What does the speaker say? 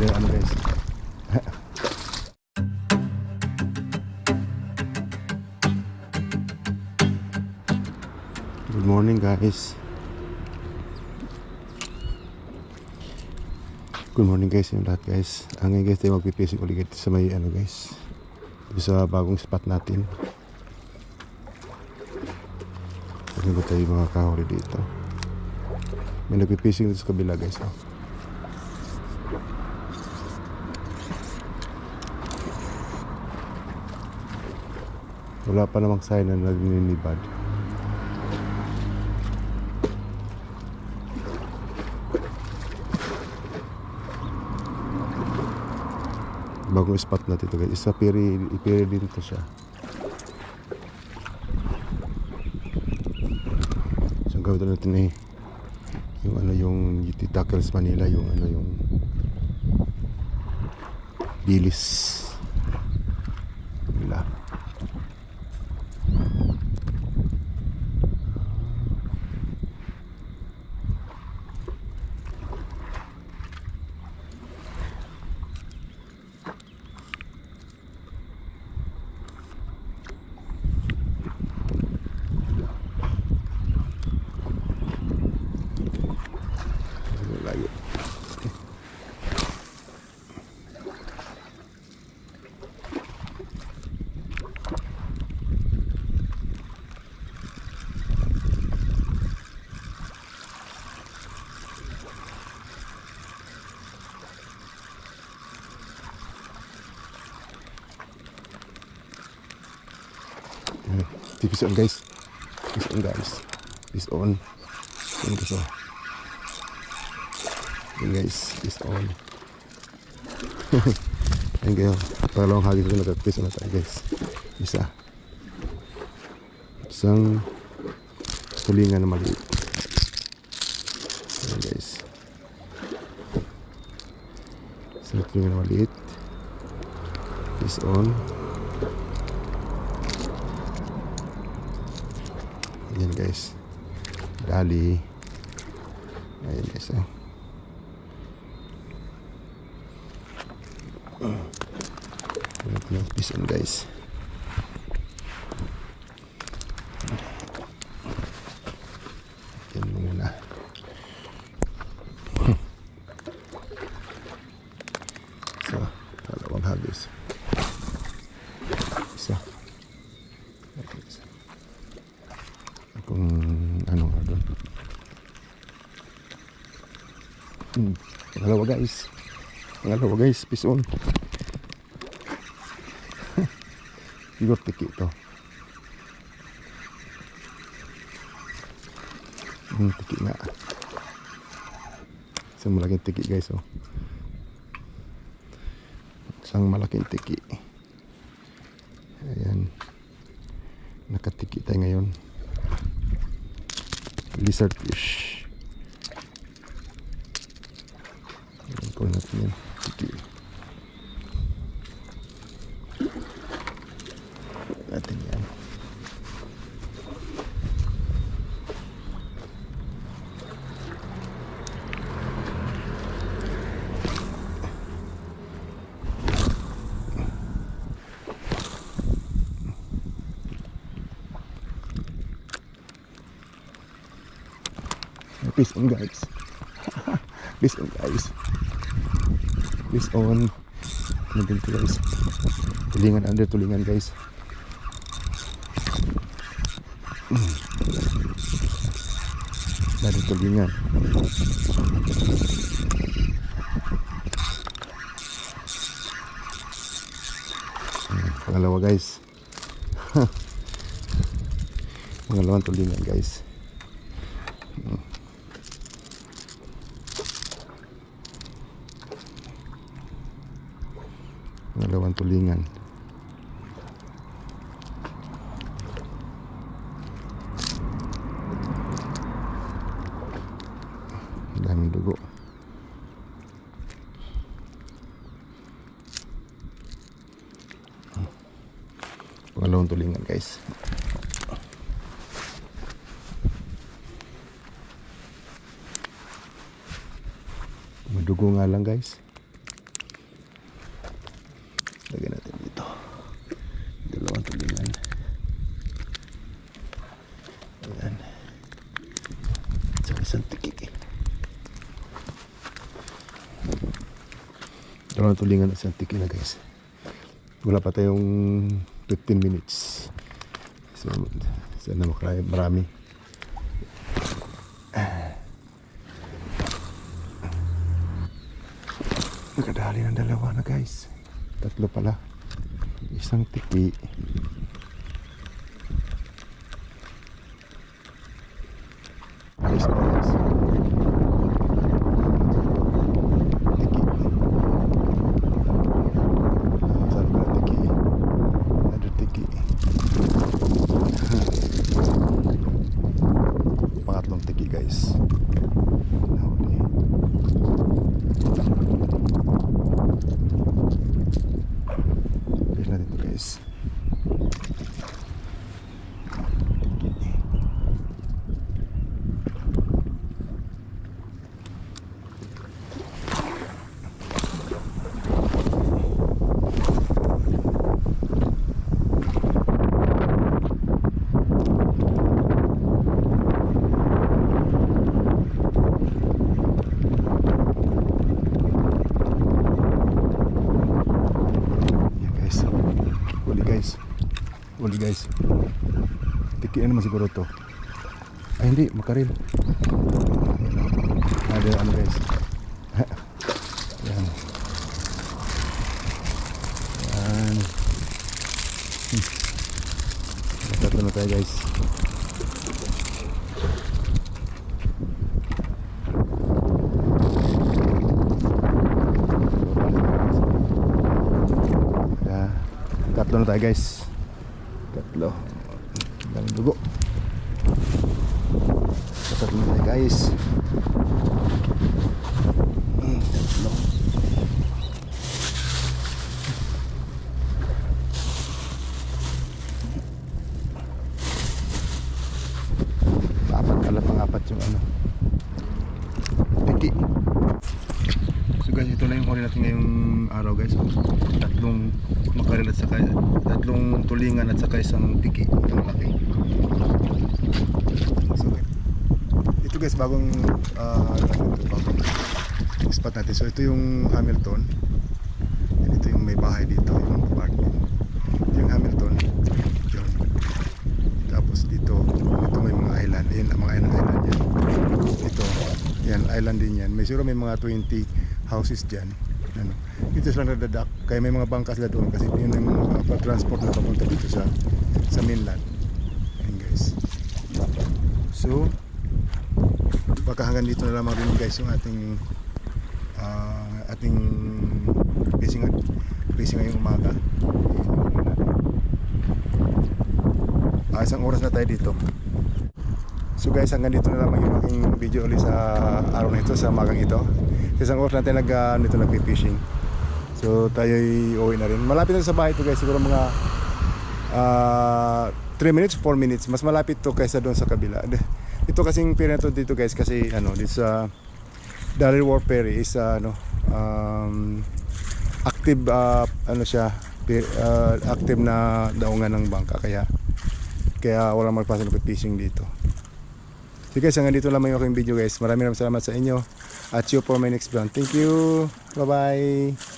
Pero ano guys. Good morning guys. Good morning guys yung lahat guys. Ang ngayon guys tayo magpipising ulit sa may ano guys. Dito sa bagong spot natin. Pagod ba tayo mga kahuli dito. May nagpipising dito sa kabila guys. Oh. Wala pa namang sign na nagninibad. Bagong spot natin ito guys. Isa ipiri din ito siya. So gawin natin eh yung ano yung UT Tackles Manila, yung ano yung bilis nila. Layo. Fish on guys. Fish on guys. Fish on. Yan guys oh. Yan guys. Fish on. Yan kayo. Pangalawang hagis ko nagka-fish on na tayo guys. Isa. Isang tulingan na maliit. Yan guys. Isang tulingan na maliit. Fish on. Yan guys. Dali. Ayan guys oh. Ayan fish on guys. Yan muna. So, dalawang hagis. Isa. Kung ano nga doon. Pangalawa guys. Pangalawa guys. Fish on. Siguro tiki ito. Tiki nga. Isang malaking tiki guys oh. Isang malaking tiki. Ayan. Nakatiki tayo ngayon. Lizard fish. Ayan po natin yan. Tiki. Natin yan. Fish on guys. Fish on guys. Fish on. Ano din ito guys. Tulingan under tulingan guys. Dari tulingan. Pangalawa guys. Pangalawang tulingan guys. Pangalawang tulingan. Daming dugo. Pangalawang tulingan guys. Madugo nga lang guys. Lagyan natin dito. Dalawang tulingan. Ayan. Sa isang tiki. Dalawang tulingan at isang tiki na guys. Wala pa tayong 15 minutes. So, sana marami. Nakadali ng dalawa na guys. Tatlo pala. Isang tiki. Guys. Tiki. Saan pala tiki? Another tiki. Pangatlong tiki guys. Nahuli. Bilis natin ito guys. Huli guys. Tikian naman siguro to. Ay hindi, makaril. Ada ano guys. Yan. Yan. Tatlo na tayo guys. Tatlo na tayo guys. Tatlo. Daming dugo. Tatlo na tayo guys. Tatlo. Apat pala, pang-apat yung ano. Tiki. So guys, ito na yung huli natin ngayong araw guys. Tatlong makaril at saka tatlong tulingan at saka isang tiki. Ito malaki. So ito guys, bagong spot natin. So ito yung Hamilton. And ito yung may bahay dito, yung apartment. Ito yung Hamilton. Yun. Tapos dito may mga island. Ayan, mga island yan. Ito, yan, island din yan. May siguro may mga 20 houses dyan. Ano, dito sila nadadak, kaya may mga bangka sila doon kasi yun yung mga pag-transport na papunta dito sa mainland. Ayan guys. So baka hanggang dito na lamang rin guys yung ating fishing ngayong umaga. Isang oras na tayo dito. So guys, hanggang dito na lamang yung aking video ulit sa araw na ito, sa magang ito. Isang oras natin nag-fishing. So tayo'y uwi na rin. Malapit na sa bahay ito guys. Siguro mga 3 minutes, 4 minutes. Mas malapit to kaysa doon sa kabila. Ito kasing pier na to dito guys. Kasi ano, dito sa Daryl Wharf Ferry is active ano siya, active na daungan ng bangka. Kaya walang magpasa ng fishing dito. So guys, hanggang dito lamang yung aking video guys. Maraming salamat sa inyo. At see you for my next vlog. Thank you. Bye bye.